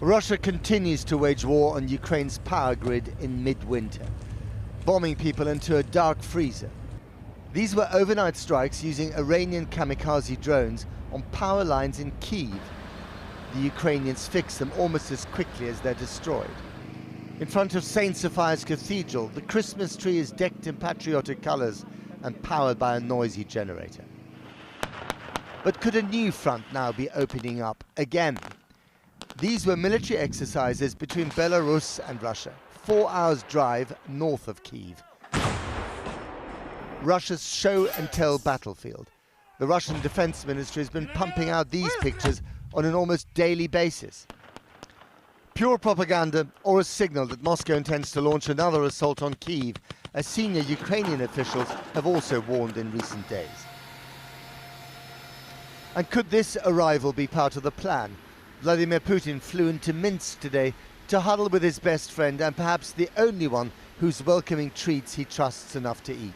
Russia continues to wage war on Ukraine's power grid in midwinter, bombing people into a dark freezer. These were overnight strikes using Iranian kamikaze drones on power lines in Kyiv. The Ukrainians fix them almost as quickly as they're destroyed. In front of St. Sophia's Cathedral, the Christmas tree is decked in patriotic colours and powered by a noisy generator. But could a new front now be opening up again? These were military exercises between Belarus and Russia, 4 hours drive north of Kyiv. Russia's show and tell battlefield. The Russian Defense Ministry has been pumping out these pictures on an almost daily basis. Pure propaganda or a signal that Moscow intends to launch another assault on Kyiv, as senior Ukrainian officials have also warned in recent days. And could this arrival be part of the plan? Vladimir Putin flew into Minsk today to huddle with his best friend and perhaps the only one whose welcoming treats he trusts enough to eat.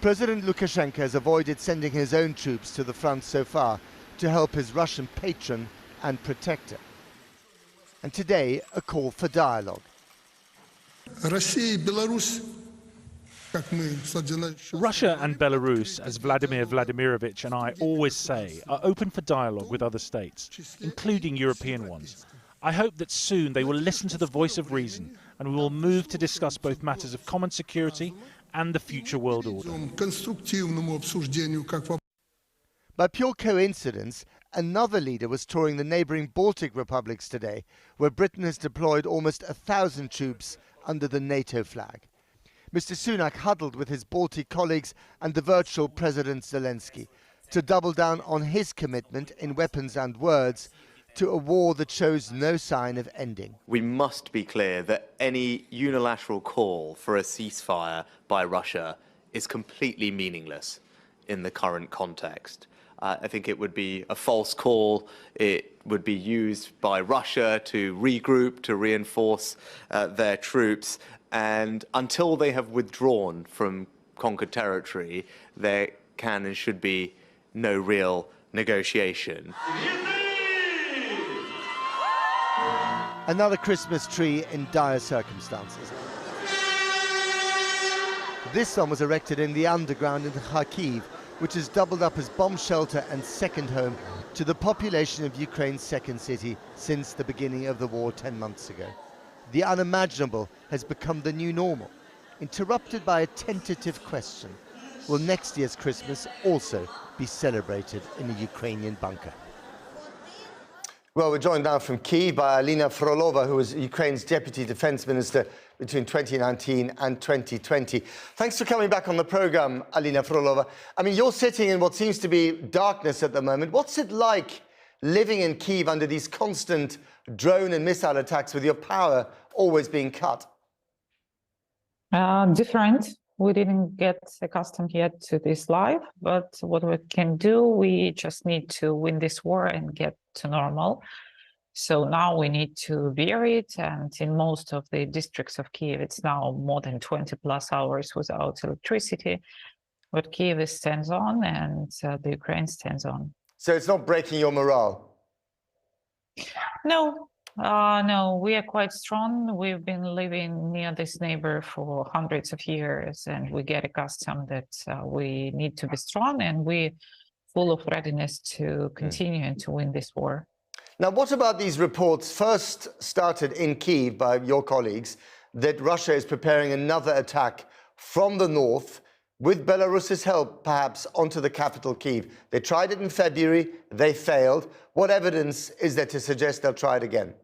President Lukashenko has avoided sending his own troops to the front so far to help his Russian patron and protector. And today, a call for dialogue. Russia and Belarus, as Vladimir Vladimirovich and I always say, are open for dialogue with other states, including European ones. I hope that soon they will listen to the voice of reason and we will move to discuss both matters of common security and the future world order. By pure coincidence, another leader was touring the neighbouring Baltic republics today, where Britain has deployed almost 1,000 troops under the NATO flag. Mr. Sunak huddled with his Baltic colleagues and the virtual President Zelensky to double down on his commitment in weapons and words to a war that shows no sign of ending. We must be clear that any unilateral call for a ceasefire by Russia is completely meaningless in the current context. I think it would be a false call. It would be used by Russia to regroup, to reinforce their troops. And until they have withdrawn from conquered territory, there can and should be no real negotiation. Another Christmas tree in dire circumstances. This one was erected in the underground in Kharkiv, which has doubled up as bomb shelter and second home to the population of Ukraine's second city since the beginning of the war 10 months ago. The unimaginable has become the new normal, interrupted by a tentative question. Will next year's Christmas also be celebrated in a Ukrainian bunker? Well, we're joined now from Kyiv by Alina Frolova, who was Ukraine's Deputy Defense Minister between 2019 and 2020. Thanks for coming back on the program, Alina Frolova. I mean, you're sitting in what seems to be darkness at the moment. What's it like living in Kyiv under these constant drone and missile attacks with your power always being cut? Different. We didn't get accustomed yet to this life, but what we can do, we just need to win this war and get to normal. So now we need to bear it, and in most of the districts of Kyiv, it's now more than 20 plus hours without electricity. But Kyiv stands on, and the Ukraine stands on. So it's not breaking your morale? No. No, we are quite strong. We've been living near this neighbor for hundreds of years, and we get accustomed that we need to be strong, and we're full of readiness to continue and to win this war. Now, what about these reports, first started in Kyiv by your colleagues, that Russia is preparing another attack from the north, with Belarus's help, perhaps, onto the capital, Kyiv? They tried it in February, they failed. What evidence is there to suggest they'll try it again?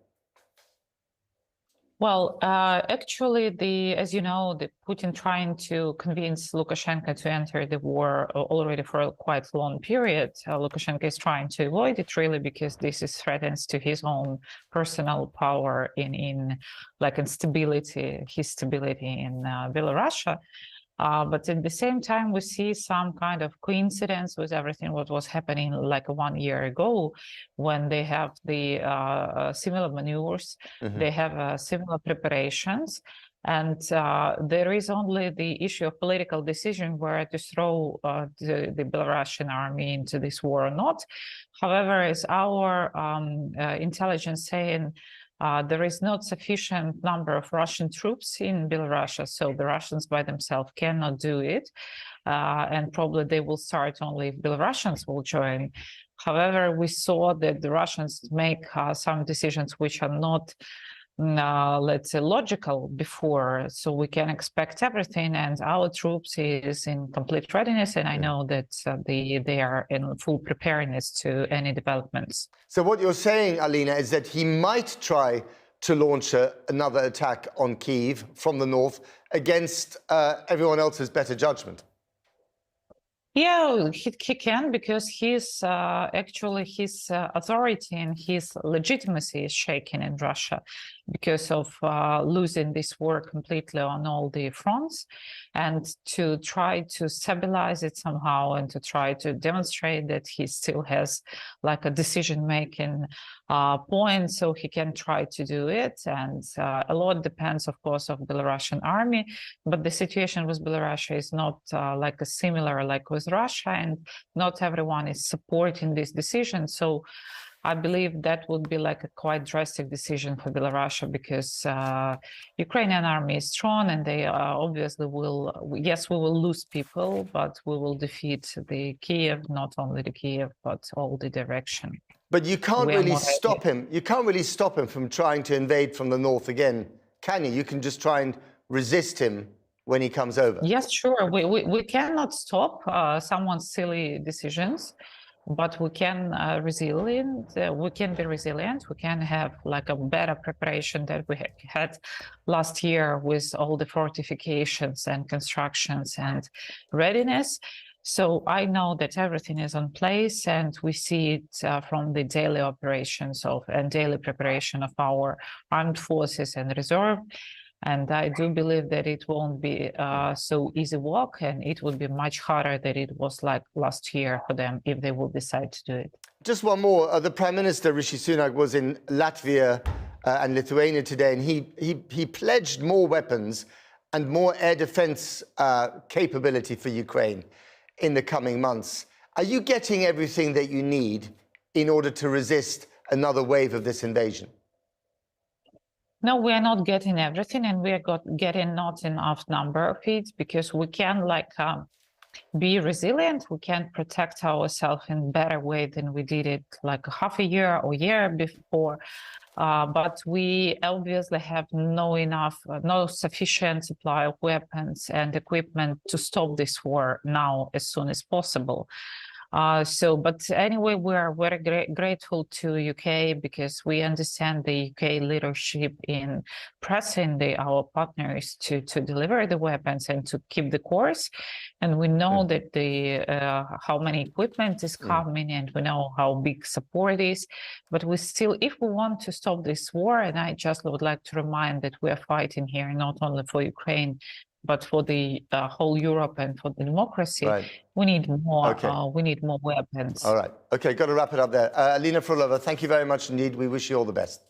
Well, actually, as you know, Putin trying to convince Lukashenko to enter the war already for a quite long period. Lukashenko is trying to avoid it really because this is threatens to his own personal power in stability, his stability in Belarus. But at the same time, we see some kind of coincidence with everything what was happening like 1 year ago, when they have the similar maneuvers, they have similar preparations. And there is only the issue of political decision where to throw the Belarusian army into this war or not. However, as our intelligence saying, there is not sufficient number of Russian troops in Belarus, so the Russians by themselves cannot do it. And probably they will start only if Belarusians will join. However, we saw that the Russians make some decisions which are not let's say logical before, so we can expect everything, and our troops is in complete readiness, and I know that they are in full preparedness to any developments. So what you're saying, Alina, is that he might try to launch another attack on Kyiv from the north against everyone else's better judgment. Yeah, he can, because his actually his authority and his legitimacy is shaken in Russia because of losing this war completely on all the fronts, and to try to stabilize it somehow and to try to demonstrate that he still has like a decision-making point, so he can try to do it. And a lot depends, of course, of Belarusian army, but the situation with Belarus is not like a similar like with Russia, and not everyone is supporting this decision. So I believe that would be like a quite drastic decision for Belarus, because Ukrainian army is strong, and they obviously will, yes, we will lose people, but we will defeat the Kyiv, not only the Kyiv, but all the direction. But you can't really stop him. You can't really stop him from trying to invade from the north again, can you? You can just try and resist him when he comes over. Yes, sure. We cannot stop someone's silly decisions, but we can we can be resilient. We can have like a better preparation that we had last year with all the fortifications and constructions and readiness. So I know that everything is in place, and we see it from the daily operations and daily preparation of our armed forces and reserve. And I do believe that it won't be so easy walk, and it would be much harder than it was like last year for them if they will decide to do it. Just one more. The Prime Minister, Rishi Sunak, was in Latvia and Lithuania today, and he pledged more weapons and more air defense capability for Ukraine in the coming months. Are you getting everything that you need in order to resist another wave of this invasion? No, we are not getting everything, and we are getting not enough number of it, because we can like be resilient. We can protect ourselves in a better way than we did it like half a year or year before. But we obviously have no sufficient supply of weapons and equipment to stop this war now as soon as possible. But anyway, we are very grateful to UK, because we understand the UK leadership in pressing our partners to deliver the weapons and to keep the course. And we know that how many equipment is coming, and we know how big support is. But we still, if we want to stop this war, and I just would like to remind that we are fighting here not only for Ukraine, but for the whole Europe and for the democracy, we need more. We need more weapons. All right. Okay, got to wrap it up there. Alina Frolova, thank you very much indeed. We wish you all the best.